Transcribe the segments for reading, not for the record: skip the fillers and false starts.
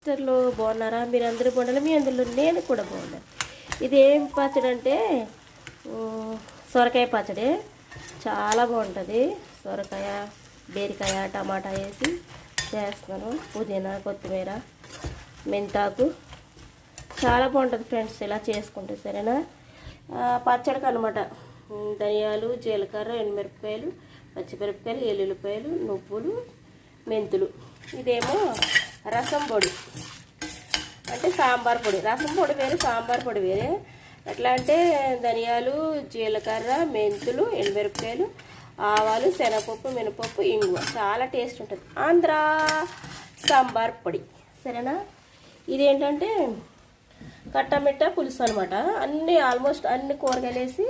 సిస్టర్లు బాగున్నారా? మీరు అందరూ బాగున్నారు, మీ అందులో నేను కూడా బాగున్నాను. ఇది ఏం పచ్చడి అంటే సొరకాయ పచ్చడి. చాలా బాగుంటుంది. సొరకాయ, బీరకాయ, టమాటా వేసి చేస్తున్నాను. పుదీనా, కొత్తిమీర, మెంతాకు చాలా బాగుంటుంది ఫ్రెండ్స్ ఇలా చేసుకుంటే. సరేనా? పచ్చడికి అనమాట ధనియాలు, జీలకర్ర, ఎండుమిరపకాయలు, పచ్చిమిరపకాయలు, ఎల్లుల్లిపాయలు, నువ్వులు, మెంతులు. ఇదేమో రసం పొడి అంటే సాంబార్ పొడి. రసం పొడి వేరే, సాంబార్ పొడి వేరే. ఎట్లా అంటే ధనియాలు, జీలకర్ర, మెంతులు, ఎండుమిరపకాయలు, ఆవాలు, శనగపప్పు, మినపప్పు, ఇంగువ. చాలా టేస్ట్ ఉంటుంది. ఆంధ్ర సాంబార్ పొడి. సరేనా? ఇదేంటంటే కట్టమిట్ట పులుసు అనమాట. ఆల్మోస్ట్ అన్ని కూరగాయలు వేసి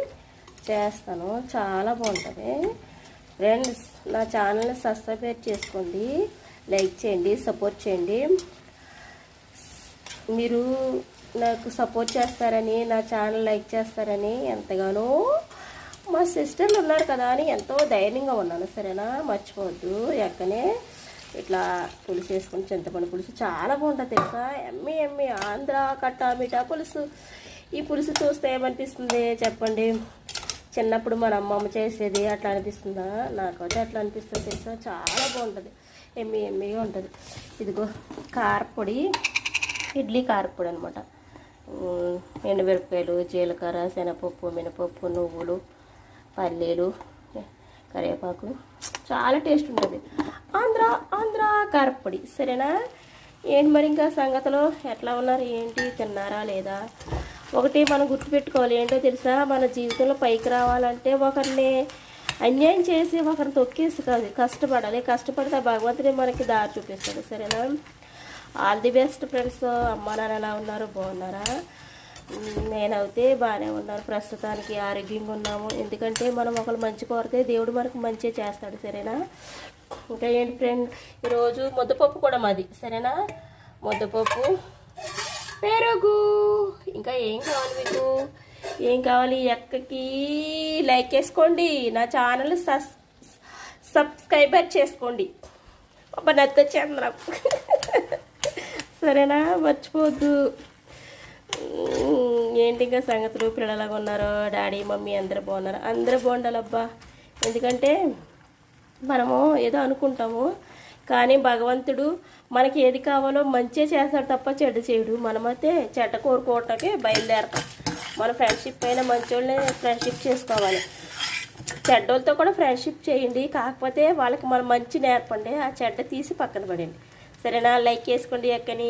చేస్తాను. చాలా బాగుంటుంది ఫ్రెండ్స్. నా ఛానల్ని సబ్స్క్రైబ్ చేసుకోండి, లైక్ చేయండి, సపోర్ట్ చేయండి. మీరు నాకు సపోర్ట్ చేస్తారని, నా ఛానల్ లైక్ చేస్తారని ఎంతగానో మా సిస్టర్లు ఉన్నారు కదా అని ఎంతో ధైర్యంగా ఉన్నాను. సరేనా? మర్చిపోవద్దు. ఎక్కనే ఇట్లా పులుసు వేసుకుని, చింతపండు పులుసు చాలా బాగుంటుంది తెలుసా. ఎమ్మి ఎమ్మి ఆంధ్ర కట్టామిటా పులుసు. ఈ పులుసు చూస్తే ఏమనిపిస్తుంది చెప్పండి? చిన్నప్పుడు మన అమ్మమ్మ చేసేది అట్లా అనిపిస్తుందా? నాకైతే అట్లా అనిపిస్తుంది తెలుసా. చాలా బాగుంటుంది, ఎమ్మి ఎమ్మిగా ఉంటుంది. ఇదిగో కారపొడి, ఇడ్లీ కారపొడి అనమాట. ఎండుమిరపకాయలు, జీలకర్ర, శనగపప్పు, మినపప్పు, నువ్వులు, పల్లీలు, కరివేపాకు. చాలా టేస్ట్ ఉంటుంది. ఆంధ్ర కారపొడి. సరేనా? ఏంటి మరి ఇంకా సంగతులు? ఎట్లా ఉన్నారు? ఏంటి తిన్నారా లేదా? ఒకటి మనం గుర్తుపెట్టుకోవాలి. ఏంటో తెలుసా? మన జీవితంలో పైకి రావాలంటే ఒకరిని అన్యాయం చేసి ఒకరిని తొక్కేసి కాదు, కష్టపడాలి. కష్టపడితే భగవంతుడే మనకి దారి చూపిస్తాడు. సరేనా? All the best friends. అమ్మ నాన్న ఎలా ఉన్నారు? బాగున్నారా? నేనైతే బాగానే ఉన్నాను. ప్రస్తుతానికి ఆరోగ్యంగా ఉన్నాము. ఎందుకంటే మనం ఒకరు మంచి కోరితే దేవుడు మనకు మంచి చేస్తాడు. సరేనా? ఇంకా ఏంటి ఫ్రెండ్, ఈరోజు ముద్దపప్పు కూడా మాది. సరేనా? ముద్దపప్పు, పెరుగు. ఇంకా ఏం కావాలి మీకు? ఏం కావాలి? ఎక్కకి లైక్ చేసుకోండి, నా ఛానల్ సబ్స్క్రైబర్ చేసుకోండి. ఒక నచ్చొచ్చేది నాకు. సరేనా? మర్చిపోవద్దు. ఏంటి ఇంకా సంగతులు? పిల్లలాగా ఉన్నారో? డాడీ మమ్మీ అందరూ బాగున్నారు? అందరూ బాగుండాలబ్బా. ఎందుకంటే మనము ఏదో అనుకుంటాము, కానీ భగవంతుడు మనకి ఏది కావాలో మంచిగా చేస్తాడు తప్ప చెడ్డ చేయడు. మనమైతే చెడ్డ కోరుకోవటానికి బయలుదేరతాం. మన ఫ్రెండ్షిప్ అయినా మంచోళ్ళని ఫ్రెండ్షిప్ చేసుకోవాలి. చెడ్డోళ్ళతో కూడా ఫ్రెండ్షిప్ చేయండి, కాకపోతే వాళ్ళకి మనం మంచి నేర్పండి, ఆ చెడ్డ తీసి పక్కన పడండి. సరేనా? లైక్ చేసుకోండి. ఎక్కని